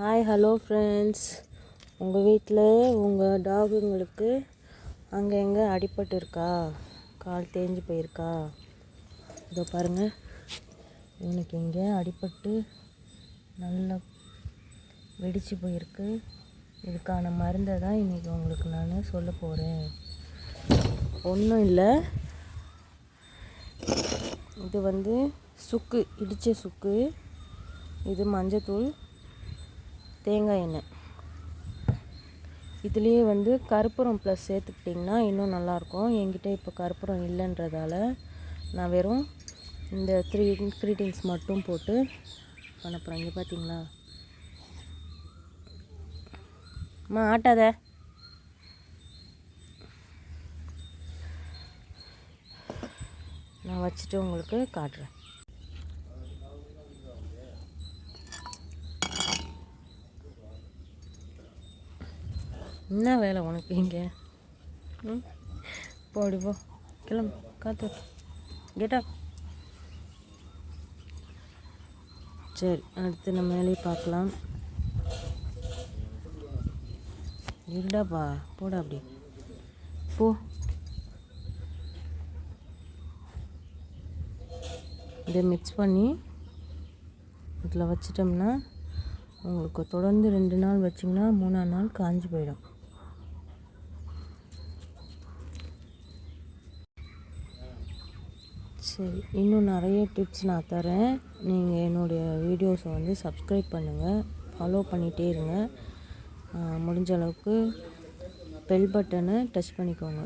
Hi hello friends. உங்கள் வீட்டில் உங்கள் டாகுங்களுக்கு அங்கே எங்கே அடிபட்டு இருக்கா, கால் தேஞ்சு போயிருக்கா? இதோ பாருங்கள், இவனுக்கு இங்கே அடிபட்டு நல்லா வெடித்து போயிருக்கு. இதுக்கான மருந்தை தான் இன்றைக்கி உங்களுக்கு நான் சொல்ல போகிறேன். ஒன்றும் இல்லை, இது சுக்கு, இடித்த சுக்கு, இது மஞ்சத்தூள், தேங்காய் எண்ணெய். இதுலேயே கற்பூரம் ப்ளஸ் சேர்த்துக்கிட்டிங்கன்னா இன்னும் நல்லாயிருக்கும். என்கிட்ட இப்போ கற்பூரம் இல்லைன்றதால நான் வெறும் இந்த 3 இன்க்ரீடியன்ஸ் மட்டும் போட்டு பண்ண போகிறேன். இங்கே பார்த்தீங்களா, அம்மா ஆட்டாத. நான் வச்சுட்டு உங்களுக்கு காட்டுறேன். என்ன வேலை உனக்கு இங்கே? போடி போ, கிளம்பு, காத்து கேட்டா. சரி, அடுத்து நம்ம வேலையை பார்க்கலாம். இருடாப்பா, போடா அப்படி போ. இதை மிக்ஸ் பண்ணி இதில் வச்சிட்டோம்னா உங்களுக்கு தொடர்ந்து 2 நாள் வச்சிங்கன்னா 3ஆம் நாள் காஞ்சி போயிடும். சரி, இன்னும் நிறைய டிப்ஸ் நான் தரேன். நீங்கள் என்னுடைய வீடியோஸை சப்ஸ்கிரைப் பண்ணுங்கள், ஃபாலோ பண்ணிகிட்டே இருங்க. முடிஞ்ச அளவுக்கு பெல் பட்டனை டச் பண்ணிக்கோங்க.